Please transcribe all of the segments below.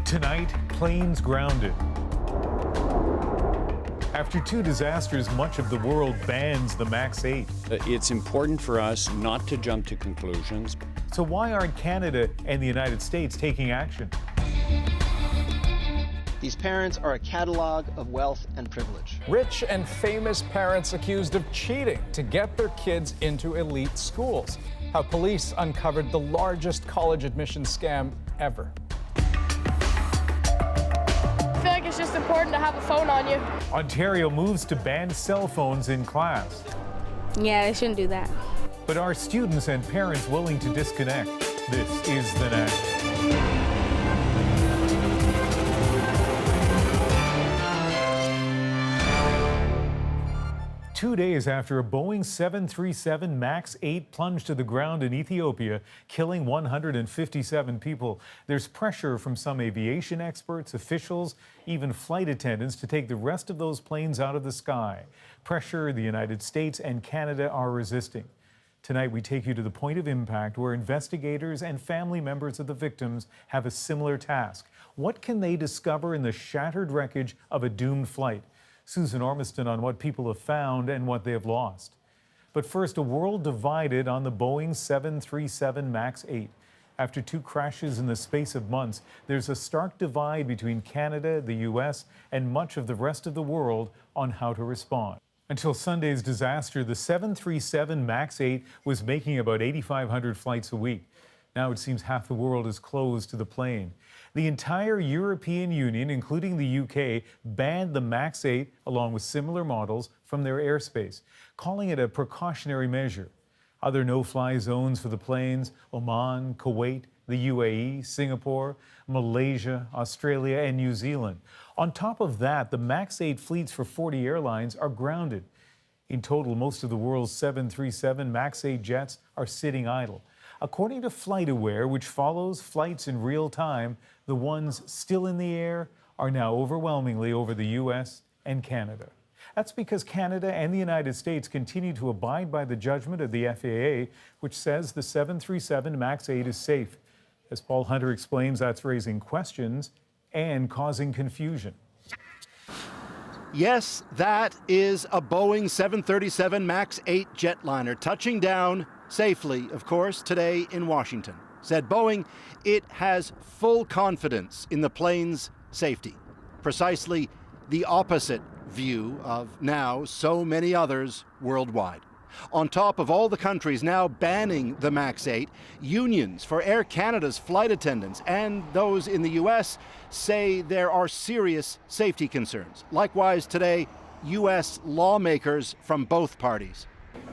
Tonight, planes grounded. After two disasters, much of the world bans the MAX 8. It's important for us not to jump to conclusions. So why aren't Canada and the United States taking action? These parents are a catalog of wealth and privilege. Rich and famous parents accused of cheating to get their kids into elite schools. How police uncovered the largest college admission scam ever. I feel like it's just important to have a phone on you. Ontario moves to ban cell phones in class. Yeah, they shouldn't do that. But are students and parents willing to disconnect? This is The Net. 2 days after a Boeing 737 MAX 8 plunged to the ground in Ethiopia, killing 157 people, there's pressure from some aviation experts, officials, even flight attendants to take the rest of those planes out of the sky. Pressure the United States and Canada are resisting. Tonight, we take you to the point of impact where investigators and family members of the victims have a similar task. What can they discover in the shattered wreckage of a doomed flight? Susan Ormiston on what people have found and what they have lost. But first, a world divided on the Boeing 737 MAX 8. After two crashes in the space of months, there's a stark divide between Canada, the U.S., and much of the rest of the world on how to respond. Until Sunday's disaster, the 737 MAX 8 was making about 8,500 flights a week. Now it seems half the world is closed to the plane. The entire European Union, including the UK, banned the MAX 8, along with similar models, from their airspace, calling it a precautionary measure. Other no-fly zones for the planes: Oman, Kuwait, the UAE, Singapore, Malaysia, Australia, and New Zealand. On top of that, the MAX 8 fleets for 40 airlines are grounded. In total, most of the world's 737 MAX 8 jets are sitting idle. According to FlightAware, which follows flights in real time, the ones still in the air are now overwhelmingly over the U.S. and Canada. That's because Canada and the United States continue to abide by the judgment of the FAA, which says the 737 MAX 8 is safe. As Paul Hunter explains, that's raising questions and causing confusion. Yes, that is a Boeing 737 MAX 8 jetliner touching down safely, of course, today in Washington. Said Boeing, it has full confidence in the plane's safety. Precisely the opposite view of now so many others worldwide. On top of all the countries now banning the MAX 8, unions for Air Canada's flight attendants and those in the U.S. say there are serious safety concerns. Likewise today, U.S. lawmakers from both parties.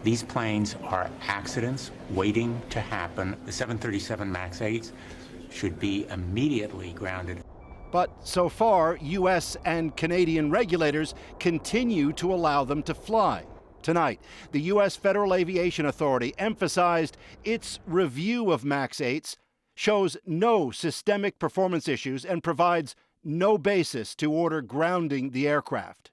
These planes are accidents waiting to happen. The 737 MAX 8s should be immediately grounded. But so far, U.S. and Canadian regulators continue to allow them to fly. Tonight, the U.S. Federal Aviation Authority emphasized its review of MAX 8s shows no systemic performance issues and provides no basis to order grounding the aircraft.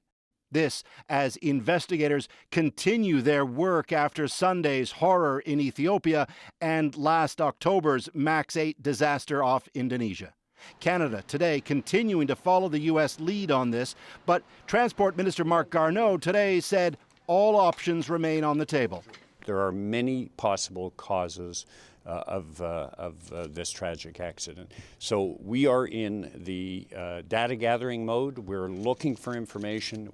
This as investigators continue their work after Sunday's horror in Ethiopia and last October's MAX 8 disaster off Indonesia. Canada today continuing to follow the U.S. lead on this, but Transport Minister Marc Garneau today said all options remain on the table. There are many possible causes of this tragic accident. So we are in the data gathering mode. We're looking for information.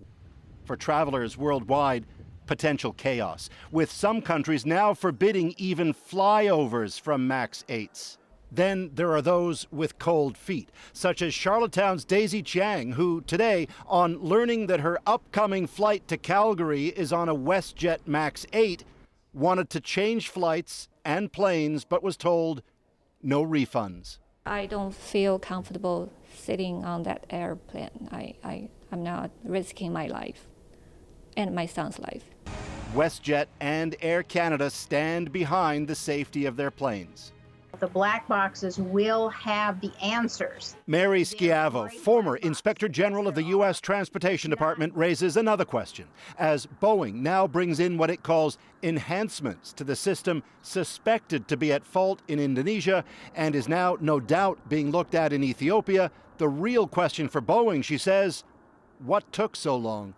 For travelers worldwide, potential chaos, with some countries now forbidding even flyovers from MAX 8s. Then there are those with cold feet, such as Charlottetown's Daisy Chiang, who today, on learning that her upcoming flight to Calgary is on a WestJet MAX 8, wanted to change flights and planes, but was told no refunds. I don't feel comfortable sitting on that airplane. I'm not risking my life and my son's life. WestJet and Air Canada stand behind the safety of their planes. The black boxes will have the answers. Mary Schiavo, former Inspector General of the U.S. Transportation Department, raises another question as Boeing now brings in what it calls enhancements to the system suspected to be at fault in Indonesia and is now no doubt being looked at in Ethiopia. The real question for Boeing, she says, what took so long?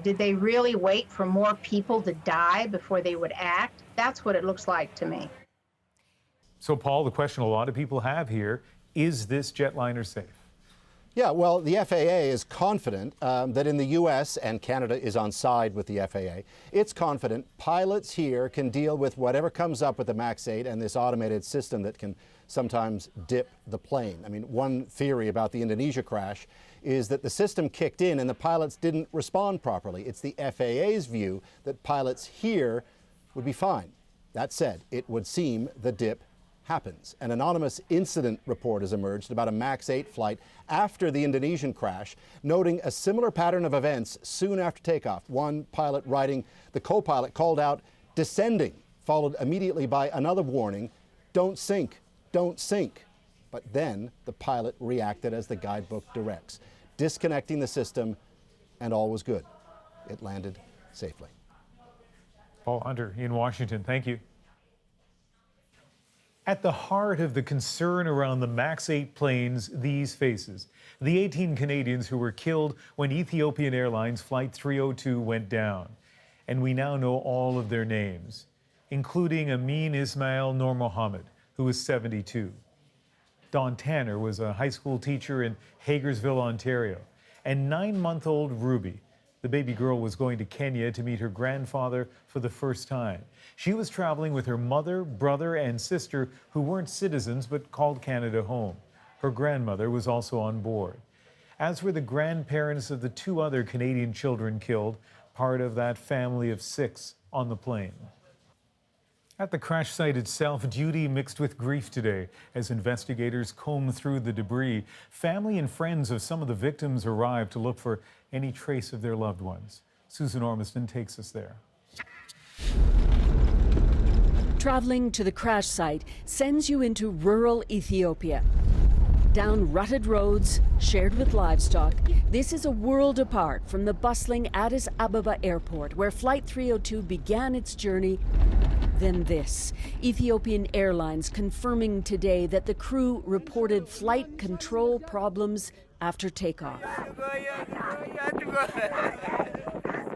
Did they really wait for more people to die before they would act? That's what it looks like to me. So, Paul, the question a lot of people have here, is this jetliner safe? Yeah, well, the FAA is confident that in the U.S., and Canada is on side with the FAA, it's confident pilots here can deal with whatever comes up with the MAX 8 and this automated system that can sometimes dip the plane. I mean, one theory about the Indonesia crash is that the system kicked in and the pilots didn't respond properly. It's the FAA's view that pilots here would be fine. That said, it would seem the dip happens. An anonymous incident report has emerged about a MAX 8 flight after the Indonesian crash, noting a similar pattern of events soon after takeoff. One pilot writing, the co-pilot called out, descending, followed immediately by another warning, don't sink, don't sink. But then the pilot reacted as the guidebook directs, disconnecting the system, and all was good. It landed safely. Paul Hunter in Washington, thank you. At the heart of the concern around the MAX 8 planes, these faces. The 18 Canadians who were killed when Ethiopian Airlines Flight 302 went down. And we now know all of their names, including Amin Ismail Nur Mohammed, who was 72. Dawn Tanner was a high school teacher in Hagersville, Ontario. And 9-month-old Ruby, the baby girl, was going to Kenya to meet her grandfather for the first time. She was traveling with her mother, brother, and sister who weren't citizens but called Canada home. Her grandmother was also on board, as were the grandparents of the 2 other Canadian children killed, part of that family of 6 on the plane. At the crash site itself, duty mixed with grief today as investigators comb through the debris. Family and friends of some of the victims arrived to look for any trace of their loved ones. Susan Ormiston takes us there. Traveling to the crash site sends you into rural Ethiopia. Down rutted roads, shared with livestock, this is a world apart from the bustling Addis Ababa airport, where Flight 302 began its journey. Then this, Ethiopian Airlines confirming today that the crew reported flight control problems after takeoff.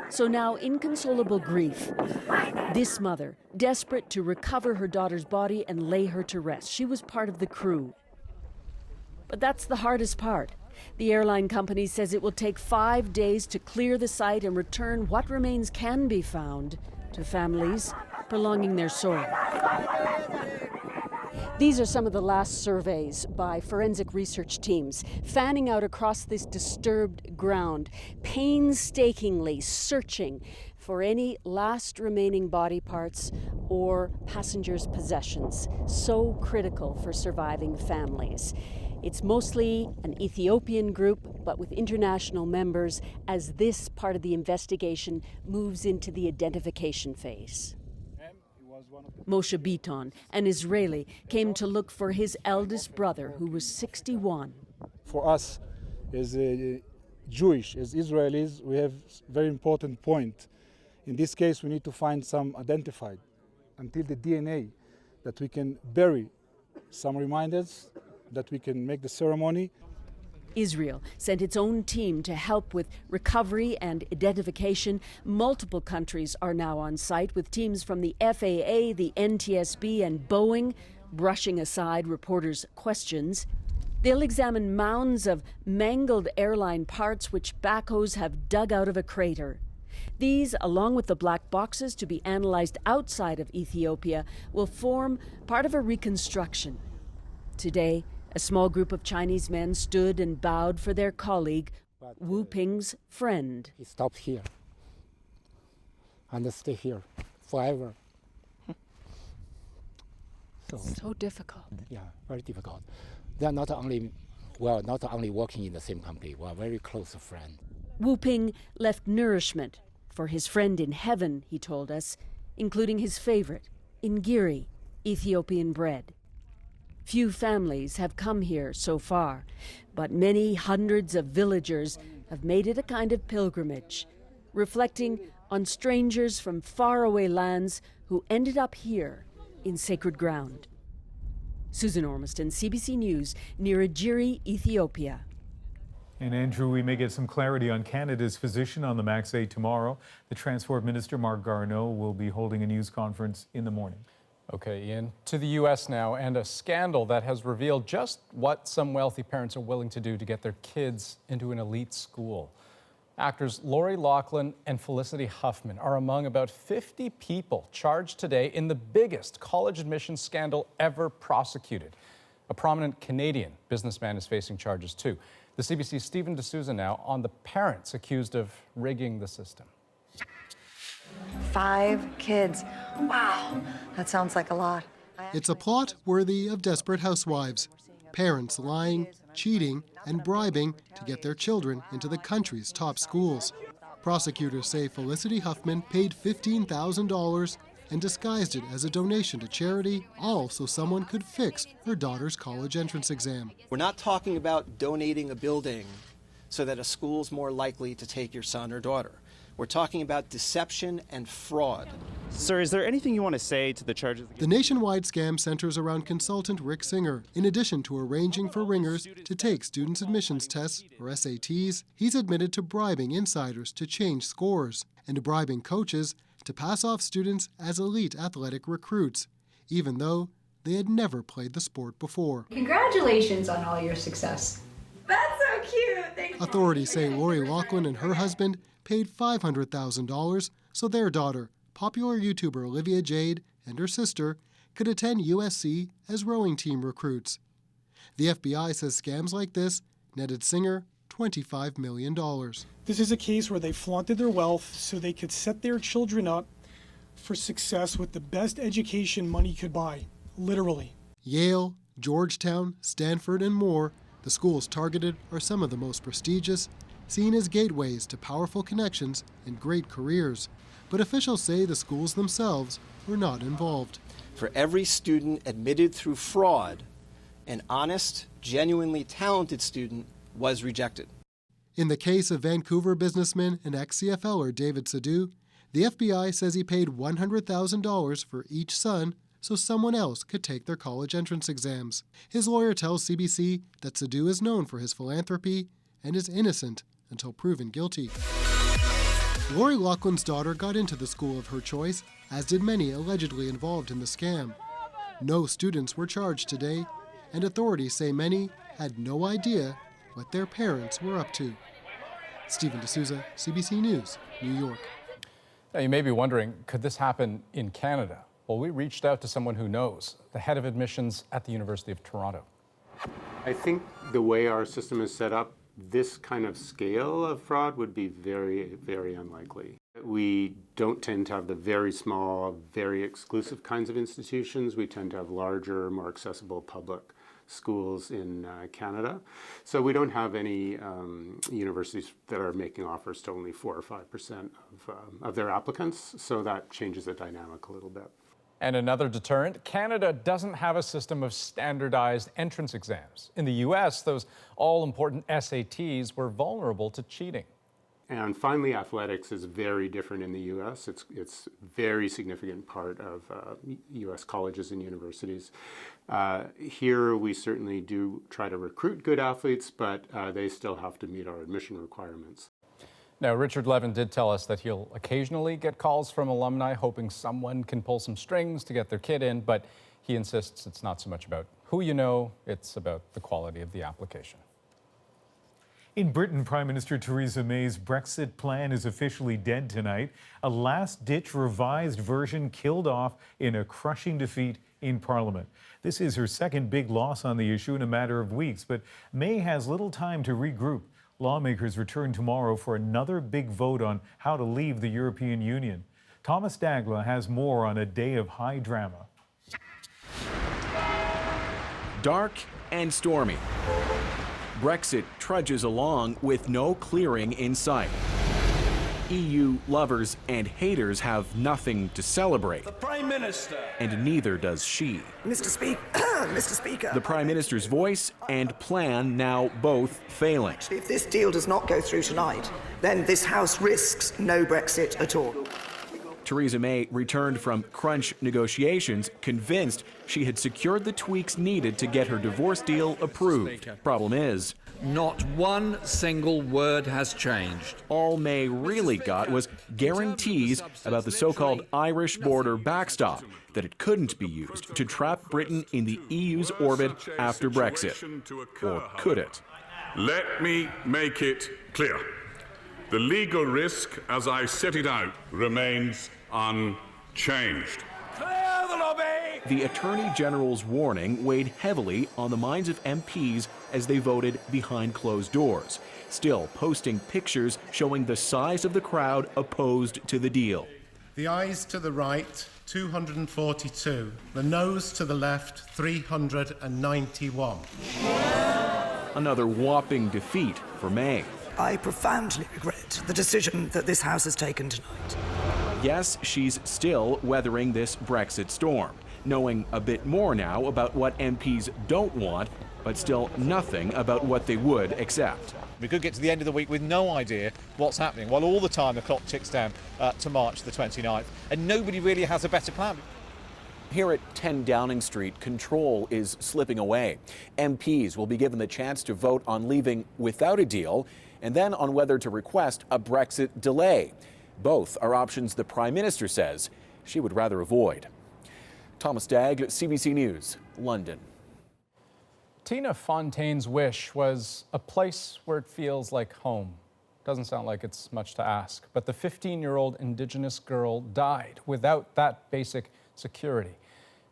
So now inconsolable grief. This mother, desperate to recover her daughter's body and lay her to rest. She was part of the crew. But that's the hardest part. The airline company says it will take 5 days to clear the site and return what remains can be found to families, prolonging their sorrow. These are some of the last surveys by forensic research teams, fanning out across this disturbed ground, painstakingly searching for any last remaining body parts or passengers' possessions, so critical for surviving families. It's mostly an Ethiopian group, but with international members, as this part of the investigation moves into the identification phase. Moshe Biton, an Israeli, came to look for his eldest brother, who was 61. For us, as Jewish, as Israelis, we have a very important point. In this case, we need to find some identified until the DNA, that we can bury some reminders, that we can make the ceremony. Israel sent its own team to help with recovery and identification. Multiple countries are now on site, with teams from the FAA, the NTSB, and Boeing brushing aside reporters' questions. They'll examine mounds of mangled airline parts which backhoes have dug out of a crater. These, along with the black boxes to be analyzed outside of Ethiopia, will form part of a reconstruction. Today, a small group of Chinese men stood and bowed for their colleague, Wu Ping's friend. He stopped here and stay here forever. So difficult. Yeah, very difficult. They are not only working in the same company, we are very close friends. Wu Ping left nourishment for his friend in heaven, he told us, including his favorite, Ingiri, Ethiopian bread. Few families have come here so far, but many hundreds of villagers have made it a kind of pilgrimage, reflecting on strangers from faraway lands who ended up here in sacred ground. Susan Ormiston, CBC News, near Ajiri, Ethiopia. And Andrew, we may get some clarity on Canada's position on the MAX 8 tomorrow. The Transport Minister, Marc Garneau, will be holding a news conference in the morning. Okay, Ian, to the U.S. now, and a scandal that has revealed just what some wealthy parents are willing to do to get their kids into an elite school. Actors Lori Loughlin and Felicity Huffman are among about 50 people charged today in the biggest college admissions scandal ever prosecuted. A prominent Canadian businessman is facing charges too. The CBC's Stephen D'Souza now on the parents accused of rigging the system. 5 kids. Wow, that sounds like a lot. It's a plot worthy of Desperate Housewives. Parents lying, cheating, and bribing to get their children into the country's top schools. Prosecutors say Felicity Huffman paid $15,000 and disguised it as a donation to charity, all so someone could fix her daughter's college entrance exam. We're not talking about donating a building so that a school's more likely to take your son or daughter. We're talking about deception and fraud. Sir, is there anything you want to say to the charges? The nationwide scam centers around consultant Rick Singer. In addition to arranging for ringers to take students' admissions tests, or SATs, he's admitted to bribing insiders to change scores and bribing coaches to pass off students as elite athletic recruits, even though they had never played the sport before. Congratulations on all your success. That's so cute. Thank you. Authorities say Lori Loughlin and her husband paid $500,000 so their daughter, popular YouTuber Olivia Jade, and her sister could attend USC as rowing team recruits. The FBI says scams like this netted Singer $25 million. This is a case where they flaunted their wealth so they could set their children up for success with the best education money could buy, literally. Yale, Georgetown, Stanford, and more, the schools targeted are some of the most prestigious, seen as gateways to powerful connections and great careers. But officials say the schools themselves were not involved. For every student admitted through fraud, an honest, genuinely talented student was rejected. In the case of Vancouver businessman and ex-CFLer David Sadu, the FBI says he paid $100,000 for each son so someone else could take their college entrance exams. His lawyer tells CBC that Sadu is known for his philanthropy and is innocent until proven guilty. Lori Loughlin's daughter got into the school of her choice, as did many allegedly involved in the scam. No students were charged today, and authorities say many had no idea what their parents were up to. Stephen D'Souza, CBC News, New York. Now, you may be wondering, could this happen in Canada? Well, we reached out to someone who knows, the head of admissions at the University of Toronto. I think the way our system is set up, this kind of scale of fraud would be very, very unlikely. We don't tend to have the very small, very exclusive kinds of institutions. We tend to have larger, more accessible public schools in Canada. So we don't have any universities that are making offers to only 4 or 5% of their applicants. So that changes the dynamic a little bit. And another deterrent, Canada doesn't have a system of standardized entrance exams. In the US, those all-important SATs were vulnerable to cheating. And finally, athletics is very different in the US. It's a very significant part of US colleges and universities. Here, we certainly do try to recruit good athletes, but they still have to meet our admission requirements. Now, Richard Levin did tell us that he'll occasionally get calls from alumni hoping someone can pull some strings to get their kid in, but he insists it's not so much about who you know, it's about the quality of the application. In Britain, Prime Minister Theresa May's Brexit plan is officially dead tonight. A last-ditch revised version killed off in a crushing defeat in Parliament. This is her second big loss on the issue in a matter of weeks, but May has little time to regroup. Lawmakers return tomorrow for another big vote on how to leave the European Union. Thomas Dagla has more on a day of high drama. Dark and stormy. Brexit trudges along with no clearing in sight. EU lovers and haters have nothing to celebrate. The Prime Minister. And neither does she. Mr. Speaker. The Prime Minister's voice and plan now both failing. If this deal does not go through tonight, then this House risks no Brexit at all. Theresa May returned from crunch negotiations convinced she had secured the tweaks needed to get her divorce deal approved. Problem is, not one single word has changed. All May really got was guarantees about the so-called Irish border backstop, that it couldn't be used to trap Britain in the EU's orbit after Brexit. Or could it? Let me make it clear. The legal risk, as I set it out, remains unchanged. Clear the lobby! The Attorney General's warning weighed heavily on the minds of MPs as they voted behind closed doors, still posting pictures showing the size of the crowd opposed to the deal. The ayes to the right, 242. The noes to the left, 391. Another whopping defeat for May. I profoundly regret the decision that this House has taken tonight. Yes, she's still weathering this Brexit storm, knowing a bit more now about what MPs don't want, but still nothing about what they would accept. We could get to the end of the week with no idea what's happening, while all the time the clock ticks down to March the 29th, and nobody really has a better plan. Here at 10 Downing Street, control is slipping away. MPs will be given the chance to vote on leaving without a deal, and then on whether to request a Brexit delay. Both are options the Prime Minister says she would rather avoid. Thomas Dagg, CBC News, London. Tina Fontaine's wish was a place where it feels like home. Doesn't sound like it's much to ask, but the 15-year-old Indigenous girl died without that basic security.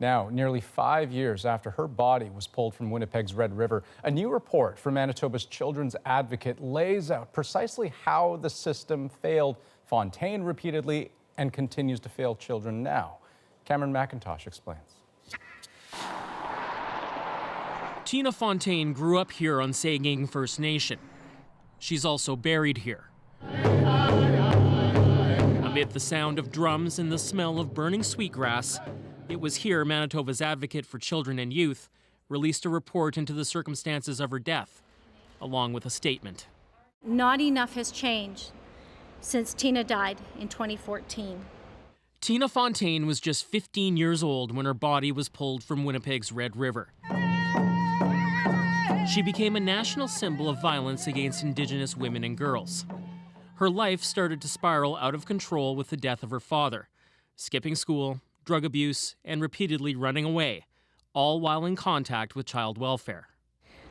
Now, nearly 5 years after her body was pulled from Winnipeg's Red River, a new report from Manitoba's Children's Advocate lays out precisely how the system failed Fontaine repeatedly and continues to fail children now. Cameron McIntosh explains. Tina Fontaine grew up here on Saging First Nation. She's also buried here. Amid the sound of drums and the smell of burning sweetgrass, it was here Manitoba's Advocate for Children and Youth released a report into the circumstances of her death, along with a statement. Not enough has changed since Tina died in 2014. Tina Fontaine was just 15 years old when her body was pulled from Winnipeg's Red River. She became a national symbol of violence against Indigenous women and girls. Her life started to spiral out of control with the death of her father, skipping school, drug abuse, and repeatedly running away, all while in contact with child welfare.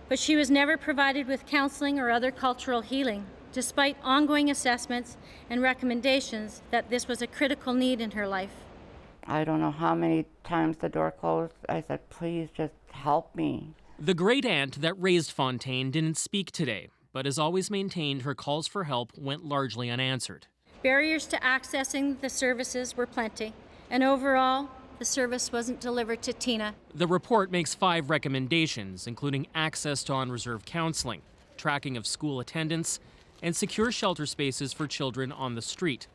But she was never provided with counseling or other cultural healing, despite ongoing assessments and recommendations that this was a critical need in her life. I don't know how many times the door closed. I said, please just help me. The great aunt that raised Fontaine didn't speak today, but has always maintained her calls for help went largely unanswered. Barriers to accessing the services were plenty, and overall, the service wasn't delivered to Tina. The report makes 5 recommendations, including access to on-reserve counseling, tracking of school attendance, and secure shelter spaces for children on the street.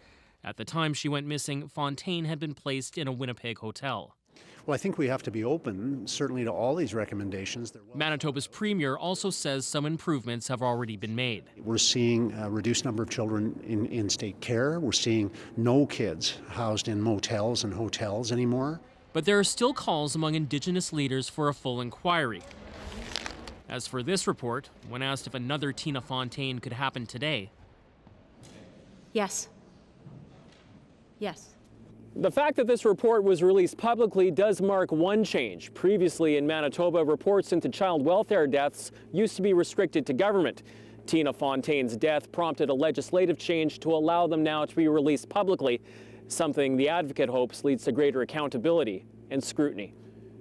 At the time she went missing, Fontaine had been placed in a Winnipeg hotel. Well, I think we have to be open, certainly, to all these recommendations. Manitoba's premier also says some improvements have already been made. We're seeing a reduced number of children in state care. We're seeing no kids housed in motels and hotels anymore. But there are still calls among Indigenous leaders for a full inquiry. As for this report, when asked if another Tina Fontaine could happen today, yes. Yes. The fact that this report was released publicly does mark one change. Previously in Manitoba, reports into child welfare deaths used to be restricted to government. Tina Fontaine's death prompted a legislative change to allow them now to be released publicly, something the Advocate hopes leads to greater accountability and scrutiny.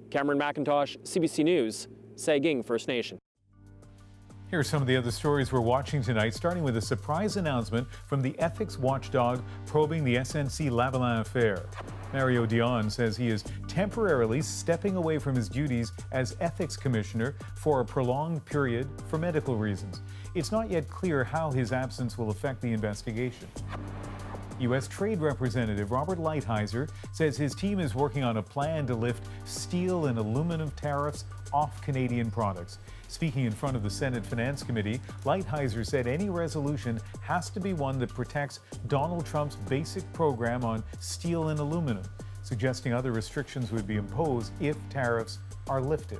Cameron McIntosh, CBC News, Saging First Nation. Here are some of the other stories we're watching tonight, starting with a surprise announcement from the ethics watchdog probing the SNC-Lavalin affair. Mario Dion says he is temporarily stepping away from his duties as ethics commissioner for a prolonged period for medical reasons. It's not yet clear how his absence will affect the investigation. U.S. Trade Representative Robert Lighthizer says his team is working on a plan to lift steel and aluminum tariffs off Canadian products. Speaking in front of the Senate Finance Committee, Lighthizer said any resolution has to be one that protects Donald Trump's basic program on steel and aluminum, suggesting other restrictions would be imposed if tariffs are lifted.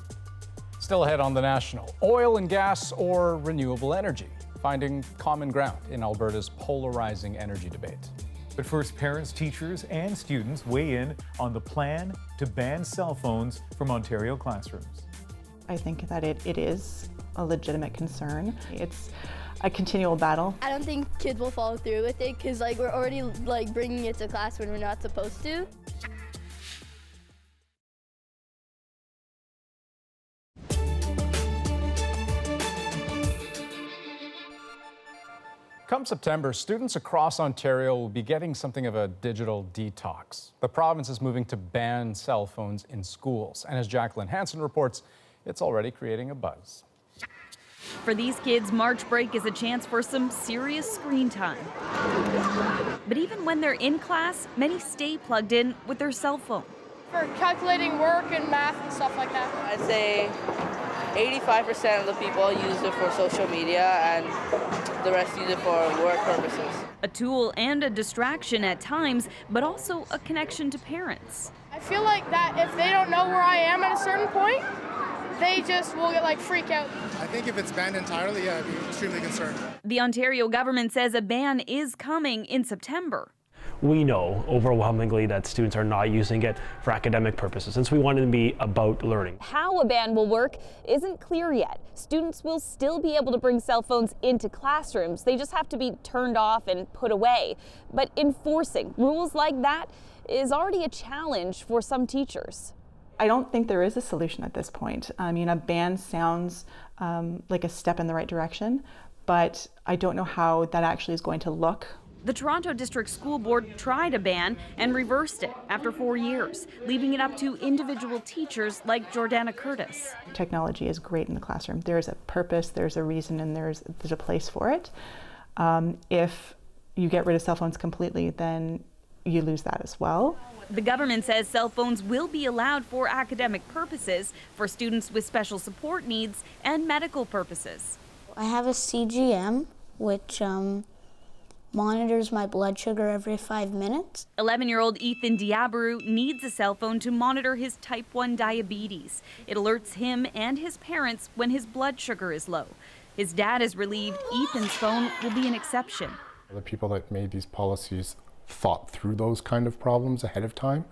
Still ahead on the national, oil and gas or renewable energy, finding common ground in Alberta's polarizing energy debate. But first, parents, teachers, and students weigh in on the plan to ban cell phones from Ontario classrooms. I think that it is a legitimate concern. It's a continual battle. I don't think kids will follow through with it because we're already bringing it to class when we're not supposed to. Come September, students across Ontario will be getting something of a digital detox. The province is moving to ban cell phones in schools. And as Jacqueline Hansen reports, it's already creating a buzz. For these kids, March break is a chance for some serious screen time. But even when they're in class, many stay plugged in with their cell phone. For calculating work and math and stuff like that. I'd say 85% of the people use it for social media and the rest use it for work purposes. A tool and a distraction at times, but also a connection to parents. I feel like that if they don't know where I am at a certain point, they just will get freak out. I think if it's banned entirely, yeah, I'd be extremely concerned. The Ontario government says a ban is coming in September. We know overwhelmingly that students are not using it for academic purposes, since we want it to be about learning. How a ban will work isn't clear yet. Students will still be able to bring cell phones into classrooms. They just have to be turned off and put away. But enforcing rules like that is already a challenge for some teachers. I don't think there is a solution at this point. I mean, a ban sounds like a step in the right direction, but I don't know how that actually is going to look. The Toronto District School Board tried a ban and reversed it after 4 years, leaving it up to individual teachers like Jordana Curtis. Technology is great in the classroom. There's a purpose, there's a reason, and there's a place for it. If you get rid of cell phones completely, then you lose that as well. The government says cell phones will be allowed for academic purposes, for students with special support needs, and medical purposes. I have a CGM, which monitors my blood sugar every 5 minutes. 11-year-old Ethan Diabaru needs a cell phone to monitor his type 1 diabetes. It alerts him and his parents when his blood sugar is low. His dad is relieved Ethan's phone will be an exception. The people that made these policies thought through those kind of problems ahead of time,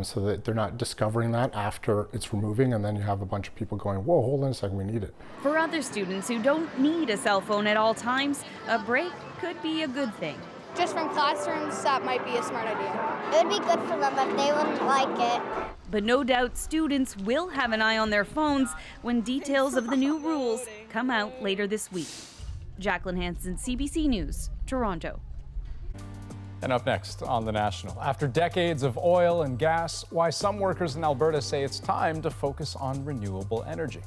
so that they're not discovering that after it's removing, and then you have a bunch of people going, whoa, hold on a second, we need it. For other students who don't need a cell phone at all times, a break could be a good thing. Just from classrooms, that might be a smart idea. It would be good for them, but they wouldn't like it. But no doubt students will have an eye on their phones when details of the new rules come out later this week. Jacqueline Hansen, CBC News, Toronto. And up next on The National, after decades of oil and gas, why some workers in Alberta say it's time to focus on renewable energy.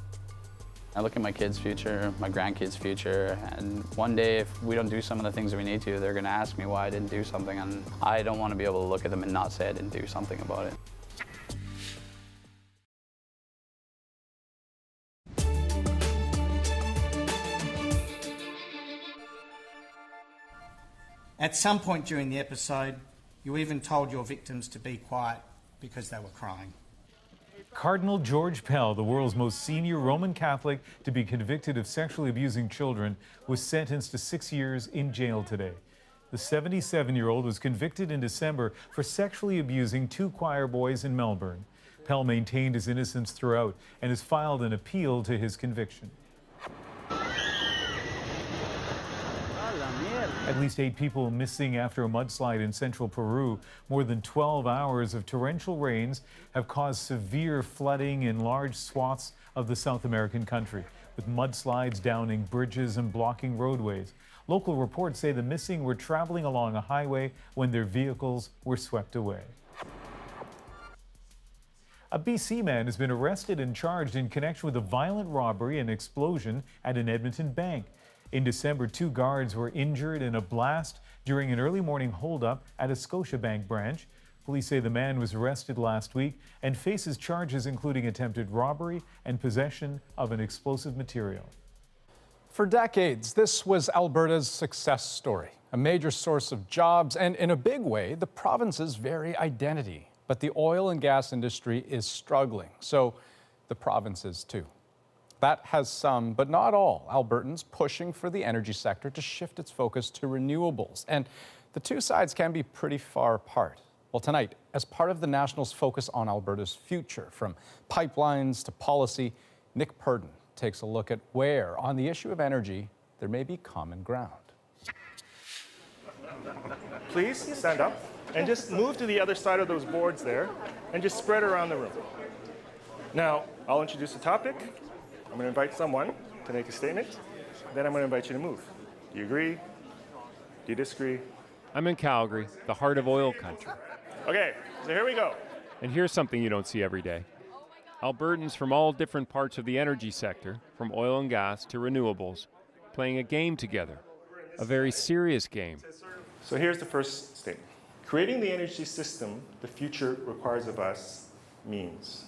I look at my kids' future, my grandkids' future, and one day if we don't do some of the things that we need to, they're going to ask me why I didn't do something, and I don't want to be able to look at them and not say I didn't do something about it. At some point during the episode, you even told your victims to be quiet because they were crying. Cardinal George Pell, the world's most senior Roman Catholic to be convicted of sexually abusing children, was sentenced to 6 years in jail today. The 77-year-old was convicted in December for sexually abusing 2 choir boys in Melbourne. Pell maintained his innocence throughout and has filed an appeal to his conviction. At least 8 people missing after a mudslide in central Peru. More than 12 hours of torrential rains have caused severe flooding in large swaths of the South American country. with mudslides downing bridges and blocking roadways. Local reports say the missing were traveling along a highway when their vehicles were swept away. A BC man has been arrested and charged in connection with a violent robbery and explosion at an Edmonton bank. In December, 2 guards were injured in a blast during an early morning holdup at a Scotiabank branch. Police say the man was arrested last week and faces charges including attempted robbery and possession of an explosive material. For decades, this was Alberta's success story, a major source of jobs and, in a big way, the province's very identity. But the oil and gas industry is struggling, so the province is too. That has some, but not all, Albertans pushing for the energy sector to shift its focus to renewables. And the two sides can be pretty far apart. Well, tonight, as part of the National's focus on Alberta's future, from pipelines to policy, Nick Purdon takes a look at where, on the issue of energy, there may be common ground. Please stand up and just move to the other side of those boards there and just spread around the room. Now, I'll introduce the topic. I'm going to invite someone to make a statement. Then I'm going to invite you to move. Do you agree? Do you disagree? I'm in Calgary, the heart of oil country. Okay, so here we go. And here's something you don't see every day. Albertans from all different parts of the energy sector, from oil and gas to renewables, playing a game together, a very serious game. So here's the first statement. Creating the energy system the future requires of us means.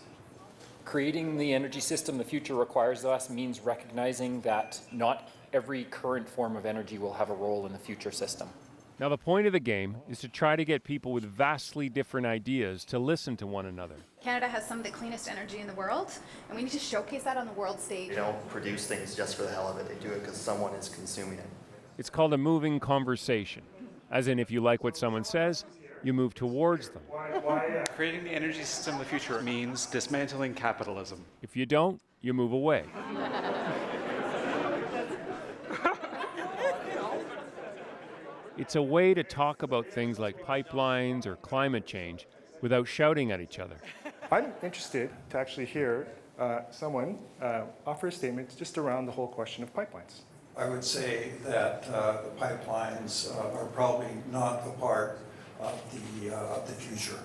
Creating the energy system the future requires of us means recognizing that not every current form of energy will have a role in the future system. Now, the point of the game is to try to get people with vastly different ideas to listen to one another. Canada has some of the cleanest energy in the world, and we need to showcase that on the world stage. They don't produce things just for the hell of it. They do it because someone is consuming it. It's called a moving conversation, as in if you like what someone says, you move towards them. Creating the energy system of the future means dismantling capitalism. If you don't, you move away. It's a way to talk about things like pipelines or climate change without shouting at each other. I'm interested to actually hear someone offer a statement just around the whole question of pipelines. I would say that the pipelines are probably not a part of the future.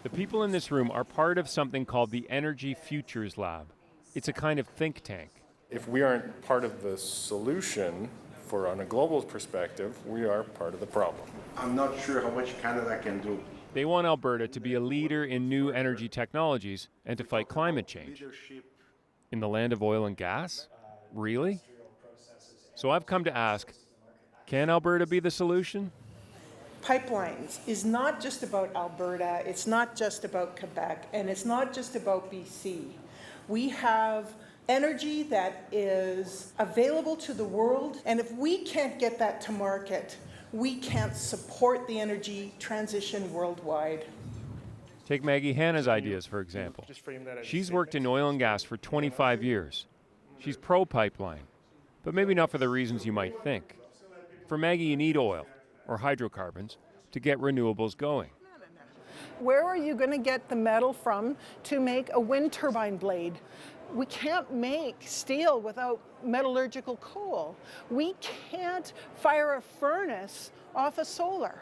The people in this room are part of something called the Energy Futures Lab. It's a kind of think tank. If we aren't part of the solution, on a global perspective, we are part of the problem. I'm not sure how much Canada can do. They want Alberta to be a leader in new energy technologies and to fight climate change. In the land of oil and gas? Really? So I've come to ask, can Alberta be the solution? Pipelines is not just about Alberta, it's not just about Quebec, and it's not just about BC. We have energy that is available to the world, and if we can't get that to market, we can't support the energy transition worldwide. Take Maggie Hanna's ideas, for example. She's worked in oil and gas for 25 years. She's pro-pipeline, but maybe not for the reasons you might think. For Maggie, you need oil, or hydrocarbons, to get renewables going. Where are you going to get the metal from to make a wind turbine blade? We can't make steel without metallurgical coal. We can't fire a furnace off of solar.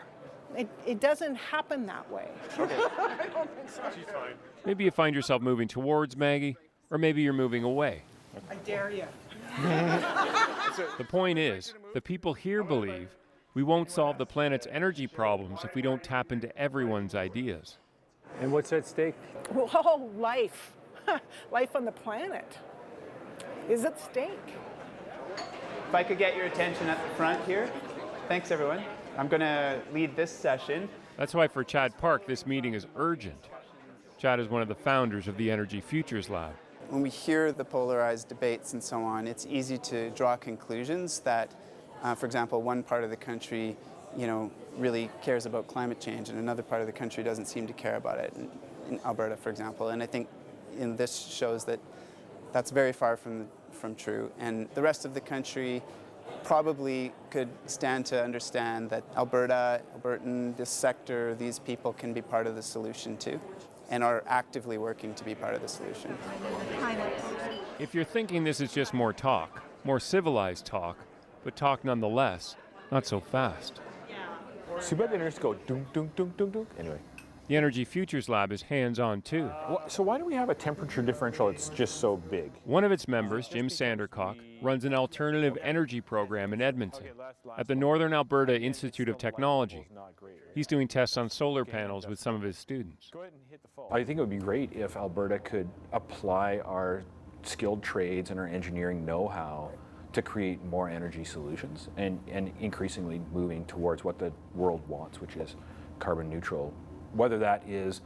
It doesn't happen that way. Okay. I don't think so. She's fine. Maybe you find yourself moving towards Maggie, or maybe you're moving away. I dare you. The point is, the people here believe we won't solve the planet's energy problems if we don't tap into everyone's ideas. And what's at stake? Well, life. Life on the planet is at stake. If I could get your attention at the front here. Thanks, everyone. I'm going to lead this session. That's why for Chad Park, this meeting is urgent. Chad is one of the founders of the Energy Futures Lab. When we hear the polarized debates and so on, it's easy to draw conclusions that, for example, one part of the country, really cares about climate change, and another part of the country doesn't seem to care about it. In Alberta, for example, and I think this shows that that's very far from true. And the rest of the country probably could stand to understand that Alberta, Albertan, this sector, these people can be part of the solution too. and are actively working to be part of the solution. If you're thinking this is just more talk, more civilized talk, but talk nonetheless, not so fast. Too bad the nerds go dunk, dunk, dunk, dunk, dunk. Anyway. The Energy Futures Lab is hands-on too. So why do we have a temperature differential that's just so big? One of its members, Jim Sandercock, runs an alternative energy program in Edmonton at the Northern Alberta Institute of Technology. He's doing tests on solar panels with some of his students. I think it would be great if Alberta could apply our skilled trades and our engineering know-how to create more energy solutions and increasingly moving towards what the world wants, which is carbon neutral. Whether that is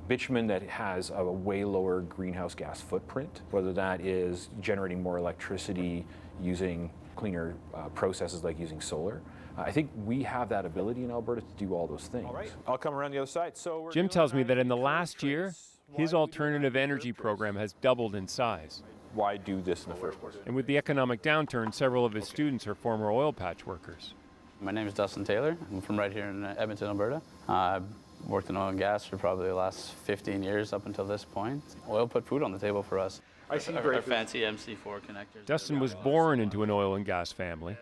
bitumen that has a way lower greenhouse gas footprint, whether that is generating more electricity using cleaner processes like using solar. I think we have that ability in Alberta to do all those things. All right, I'll come around the other side. So Jim tells me that in the last year, his alternative energy program has doubled in size. Why do this in the first place? And with the economic downturn, several of his students are former oil patch workers. My name is Dustin Taylor. I'm from right here in Edmonton, Alberta. I've worked in oil and gas for probably the last 15 years up until this point. Oil put food on the table for us. I see Our fancy MC4 connectors. Dustin was born into an oil and gas family,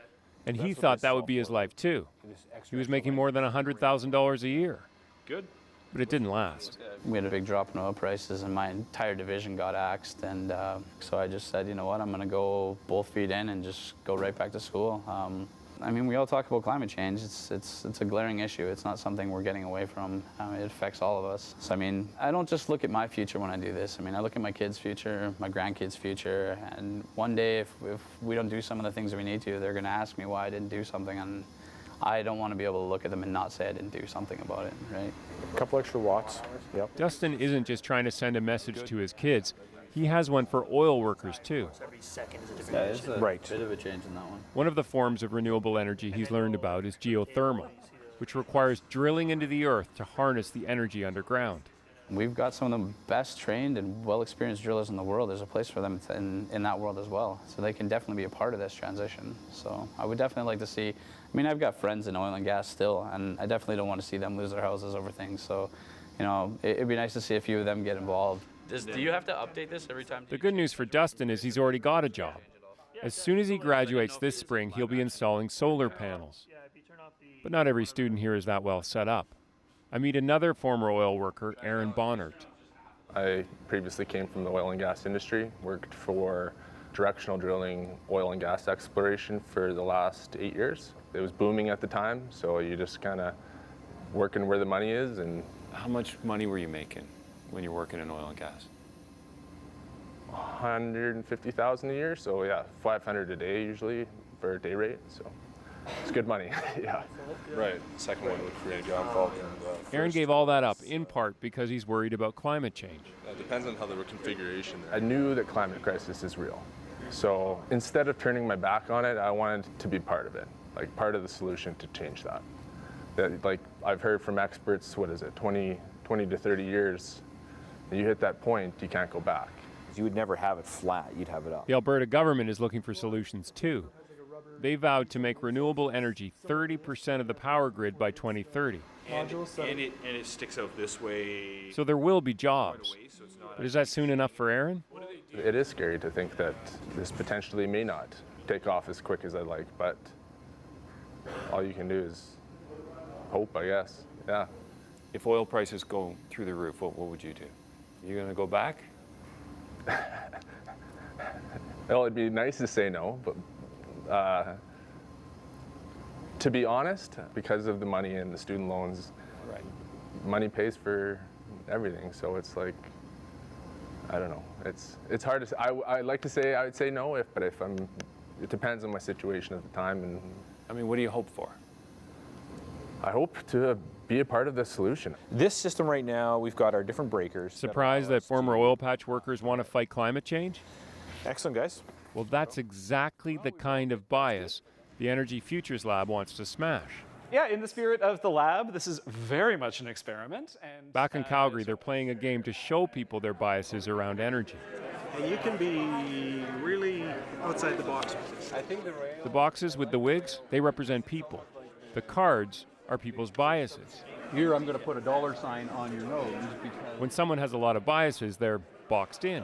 and he thought that would be his life too. He was making more than $100,000 a year. Good. But it didn't last. We had a big drop in oil prices and my entire division got axed, and so I just said, you know what, I'm going to go both feet in and just go right back to school. I mean, we all talk about climate change. It's a glaring issue. It's not something we're getting away from. It affects all of us. So I mean, I don't just look at my future when I do this. I mean, I look at my kids' future, my grandkids' future, and one day if we don't do some of the things that we need to, they're going to ask me why I didn't do something, and I don't want to be able to look at them and not say I didn't do something about it, right? A couple extra watts. Yep. Dustin isn't just trying to send a message to his kids. He has one for oil workers too. Yeah, there's a bit of a change in that one. One of the forms of renewable energy he's learned about is geothermal, which requires drilling into the earth to harness the energy underground. We've got some of the best trained and well-experienced drillers in the world. There's a place for them in that world as well. So they can definitely be a part of this transition. So I would definitely like to see, I mean, I've got friends in oil and gas still, and I definitely don't want to see them lose their houses over things. So, you know, it'd be nice to see a few of them get involved. Do you have to update this every time? The good news for Dustin is he's already got a job. As soon as he graduates this spring, he'll be installing solar panels. But not every student here is that well set up. I meet another former oil worker, Aaron Bonnert. I previously came from the oil and gas industry, worked for directional drilling oil and gas exploration for the last 8 years. It was booming at the time, so you just kind of working where the money is. And how much money were you making when you're working in oil and gas? $150,000 a year, so yeah, $500 a day usually for a day rate. So it's good money. Yeah. Right. Second one would create a job fault. Aaron gave all that up in part because he's worried about climate change. It depends on how the configuration. I knew that climate crisis is real. So instead of turning my back on it, I wanted to be part of it, like part of the solution to change that. Like I've heard from experts, what is it, 20 to 30 years, you hit that point, you can't go back. You would never have it flat, you'd have it up. The Alberta government is looking for solutions too. They vowed to make renewable energy 30% of the power grid by 2030. And it sticks out this way. So there will be jobs. But is that soon enough for Aaron? It is scary to think that this potentially may not take off as quick as I'd like, but all you can do is hope, I guess. Yeah. If oil prices go through the roof, what would you do? You going to go back? Well, it'd be nice to say no, but to be honest, because of the money and the student loans, right, money pays for everything. So it's like, I don't know. It's hard to say. I'd like to say I would say no, but it depends on my situation at the time. And I mean, what do you hope for? I hope to be a part of the solution. This system right now, we've got our different breakers. Surprised that former oil patch workers want to fight climate change? Excellent, guys. Well, that's exactly the kind of bias the Energy Futures Lab wants to smash. Yeah, in the spirit of the lab, this is very much an experiment. And back in Calgary, they're playing a game to show people their biases around energy. And you can be really outside the box. The boxes with the wigs, they represent people. The cards are people's biases. Here I'm going to put a $sign on your nose because... When someone has a lot of biases, they're boxed in,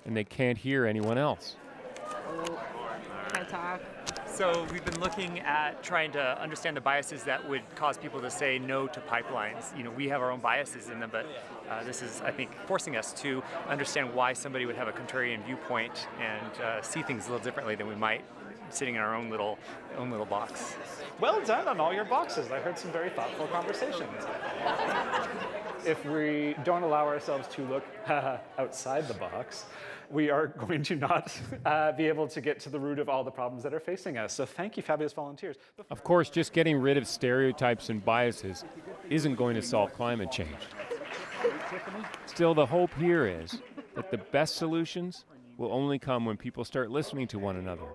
and they can't hear anyone else. Can I talk? So we've been looking at trying to understand the biases that would cause people to say no to pipelines. You know, we have our own biases in them, but this is, I think, forcing us to understand why somebody would have a contrarian viewpoint and see things a little differently than we might sitting in our own little box. Well done on all your boxes. I heard some very thoughtful conversations. If we don't allow ourselves to look outside the box, we are going to not be able to get to the root of all the problems that are facing us. So thank you, fabulous volunteers. Of course, just getting rid of stereotypes and biases isn't going to solve climate change. Still, the hope here is that the best solutions will only come when people start listening to one another.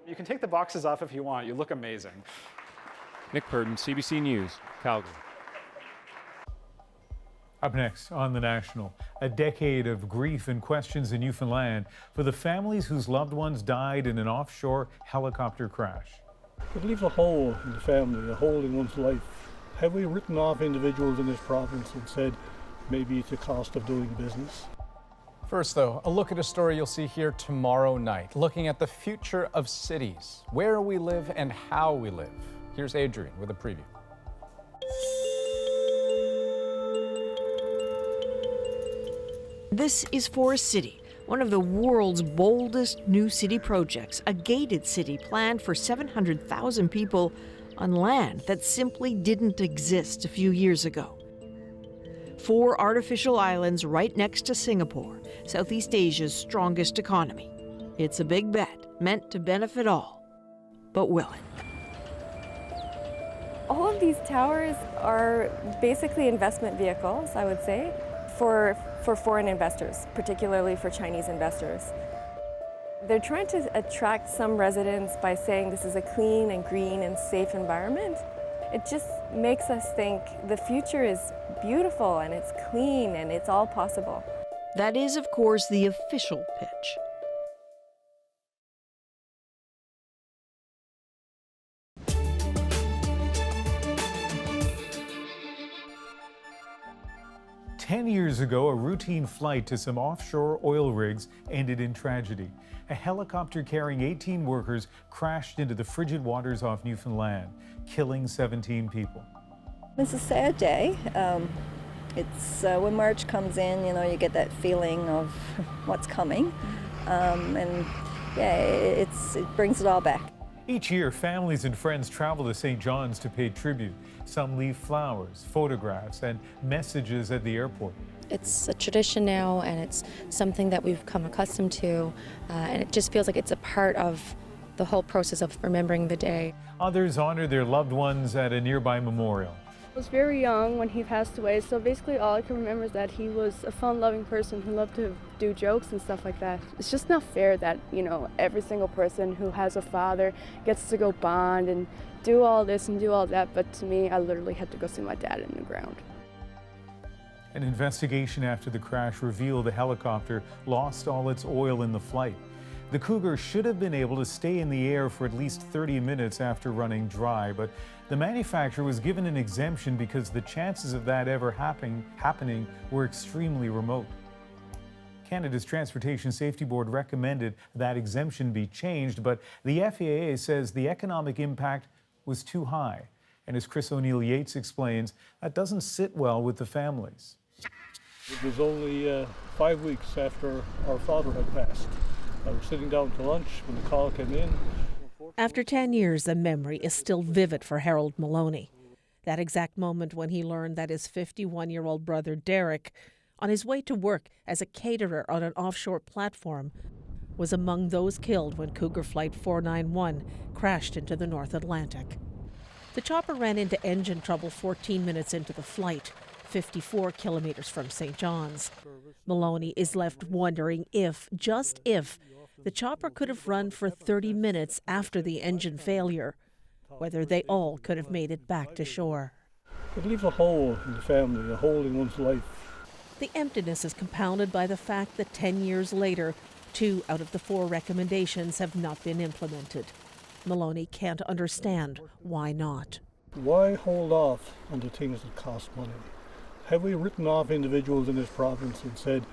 You can take the boxes off if you want. You look amazing. Nick Purdon, CBC News, Calgary. Up next on The National, a decade of grief and questions in Newfoundland for the families whose loved ones died in an offshore helicopter crash. It leaves a hole in the family, a hole in one's life. Have we written off individuals in this province and said maybe it's a cost of doing business? First, though, a look at a story you'll see here tomorrow night, looking at the future of cities, where we live and how we live. Here's Adrian with a preview. This is Forest City, one of the world's boldest new city projects, a gated city planned for 700,000 people on land that simply didn't exist a few years ago. 4 artificial islands right next to Singapore, Southeast Asia's strongest economy. It's a big bet, meant to benefit all. But will it? All of these towers are basically investment vehicles, I would say, for foreign investors, particularly for Chinese investors. They're trying to attract some residents by saying this is a clean and green and safe environment. It just makes us think the future is beautiful and it's clean and it's all possible. That is, of course, the official pitch. Ten years ago, a routine flight to some offshore oil rigs ended in tragedy. A helicopter carrying 18 workers crashed into the frigid waters off Newfoundland, killing 17 people. It's a sad day. It's when March comes in, you know, you get that feeling of what's coming, and yeah, it brings it all back. Each year, families and friends travel to St. John's to pay tribute. Some leave flowers, photographs, and messages at the airport. It's a tradition now, and it's something that we've come accustomed to, and it just feels like it's a part of the whole process of remembering the day. Others honor their loved ones at a nearby memorial. I was very young when he passed away, so basically all I can remember is that he was a fun-loving person who loved to do jokes and stuff like that. It's just not fair that, you know, every single person who has a father gets to go bond and do all this and do all that, but to me, I literally had to go see my dad in the ground. An investigation after the crash revealed the helicopter lost all its oil in the flight. The Cougar should have been able to stay in the air for at least 30 minutes after running dry, but the manufacturer was given an exemption because the chances of that ever happening were extremely remote. Canada's Transportation Safety Board recommended that exemption be changed, but the FAA says the economic impact was too high. And as Chris O'Neill-Yates explains, that doesn't sit well with the families. It was only 5 weeks after our father had passed. I was sitting down to lunch when the call came in. After 10 years, the memory is still vivid for Harold Maloney. That exact moment when he learned that his 51-year-old brother Derek, on his way to work as a caterer on an offshore platform, was among those killed when Cougar Flight 491 crashed into the North Atlantic. The chopper ran into engine trouble 14 minutes into the flight, 54 kilometers from St. John's. Maloney is left wondering if, just if, the chopper could have run for 30 minutes after the engine failure, whether they all could have made it back to shore. It leaves a hole in the family, a hole in one's life. The emptiness is compounded by the fact that 10 years later, 2 out of the 4 recommendations have not been implemented. Maloney can't understand why not. Why hold off on the things that cost money? Have we written off individuals in this province and said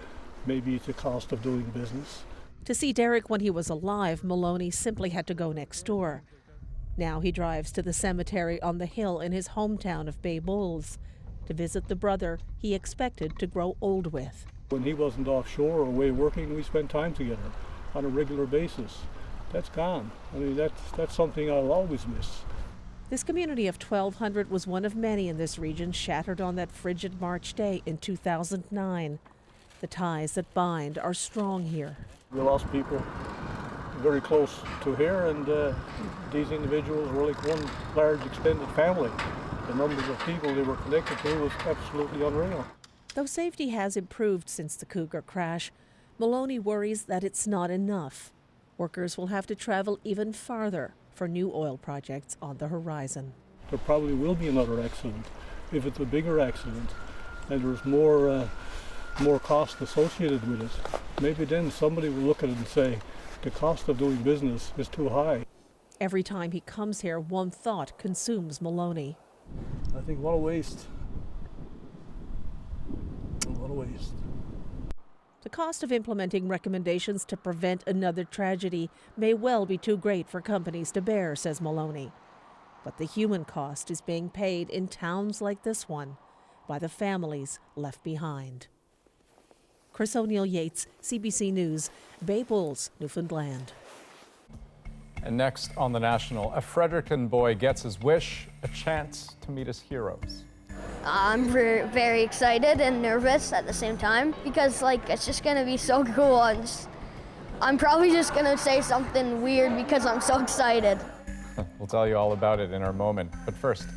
maybe it's the cost of doing business? To see Derek when he was alive, Maloney simply had to go next door. Now he drives to the cemetery on the hill in his hometown of Bay Bulls to visit the brother he expected to grow old with. When he wasn't offshore or away working, we spent time together on a regular basis. That's gone. I mean, that's something I'll always miss. This community of 1,200 was one of many in this region shattered on that frigid March day in 2009. The ties that bind are strong here. We lost people very close to here, and these individuals were like one large extended family. The numbers of people they were connected to was absolutely unreal. Though safety has improved since the Cougar crash, Maloney worries that it's not enough. Workers will have to travel even farther for new oil projects on the horizon. There probably will be another accident. If it's a bigger accident and there's more cost associated with it, maybe then somebody will look at it and say, the cost of doing business is too high. Every time he comes here, one thought consumes Maloney. I think what a waste. What a waste. The cost of implementing recommendations to prevent another tragedy may well be too great for companies to bear, says Maloney. But the human cost is being paid in towns like this one by the families left behind. Chris O'Neill-Yates, CBC News, Bay Bulls, Newfoundland. And next on The National, a Fredericton boy gets his wish, a chance to meet his heroes. I'm very excited and nervous at the same time because it's just gonna be so cool. I'm probably just gonna say something weird because I'm so excited. We'll tell you all about it in our moment, but first.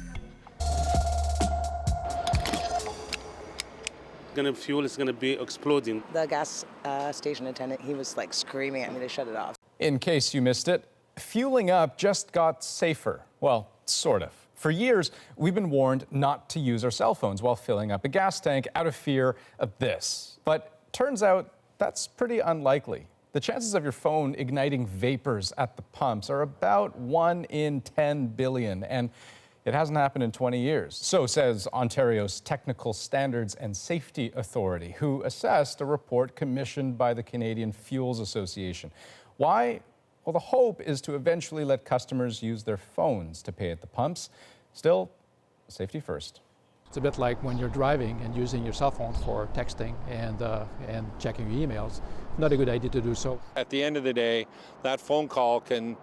Fuel is gonna be exploding. The gas station attendant, he was screaming at me to shut it off. In case you missed it, fueling up just got safer. Well, sort of. For years, we've been warned not to use our cell phones while filling up a gas tank out of fear of this. But turns out that's pretty unlikely. The chances of your phone igniting vapors at the pumps are about 1 in 10 billion, and it hasn't happened in 20 years. So says Ontario's Technical Standards and Safety Authority, who assessed a report commissioned by the Canadian Fuels Association. Why? Well, the hope is to eventually let customers use their phones to pay at the pumps. Still, safety first. It's a bit like when you're driving and using your cell phone for texting and checking your emails. Not a good idea to do so. At the end of the day, that phone call can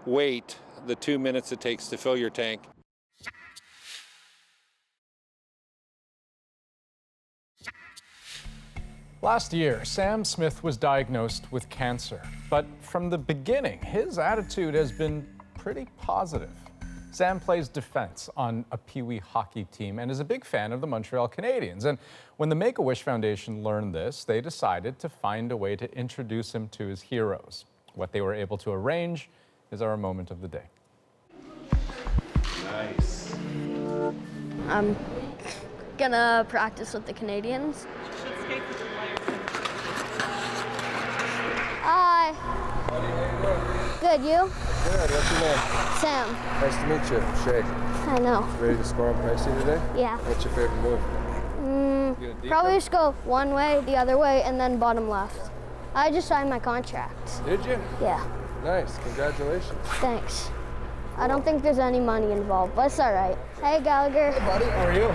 wait the 2 minutes it takes to fill your tank. Last year, Sam Smith was diagnosed with cancer, but from the beginning, his attitude has been pretty positive. Sam plays defense on a Pee-wee hockey team and is a big fan of the Montreal Canadiens. And when the Make-A-Wish Foundation learned this, they decided to find a way to introduce him to his heroes. What they were able to arrange is our moment of the day. Nice. I'm gonna practice with the Canadians. Hi. Good, you? Good, what's your name? Sam. Nice to meet you, Shay. I know. Ready to score on Pricey today? Yeah. What's your favorite move? Probably just go one way, the other way, and then bottom left. I just signed my contract. Did you? Yeah. Nice, congratulations. Thanks. I don't think there's any money involved, but it's all right. Hey, Gallagher. Hey, buddy, how are you?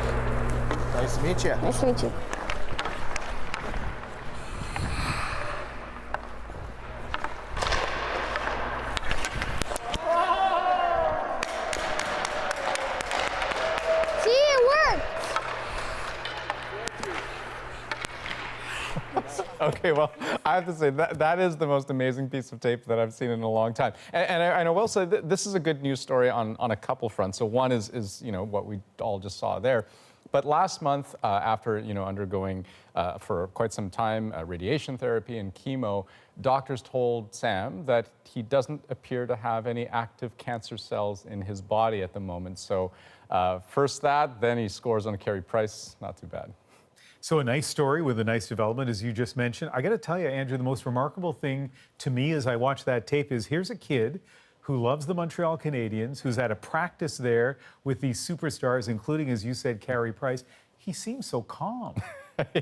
Nice to meet you. Nice to meet you. Okay, well, I have to say that is the most amazing piece of tape that I've seen in a long time. And I will say that this is a good news story on a couple fronts. So one is what we all just saw there. But last month, after undergoing for quite some time radiation therapy and chemo, doctors told Sam that he doesn't appear to have any active cancer cells in his body at the moment. So first that, then he scores on Carey Price. Not too bad. So a nice story with a nice development, as you just mentioned. I got to tell you, Andrew, the most remarkable thing to me as I watch that tape is here's a kid who loves the Montreal Canadiens, who's at a practice there with these superstars, including, as you said, Carey Price. He seems so calm.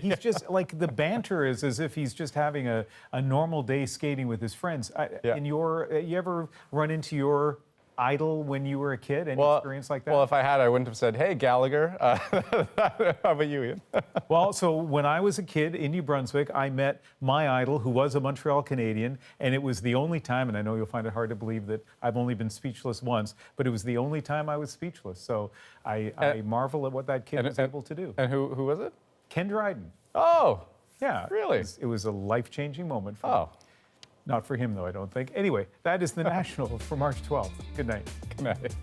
He's just like, the banter is as if he's just having a normal day skating with his friends. You ever run into your idol when you were a kid? Any experience like that? Well, if I had, I wouldn't have said, "Hey, Gallagher." How about you, Ian? Well, so when I was a kid in New Brunswick, I met my idol, who was a Montreal Canadian, and it was the only time, and I know you'll find it hard to believe that I've only been speechless once, but it was the only time I was speechless. So I marvel at what that kid was able to do. And who was it? Ken Dryden. Oh, yeah. really? It was a life-changing moment for me. Not for him, though, I don't think. Anyway, that is the National for March 12th. Good night. Good night.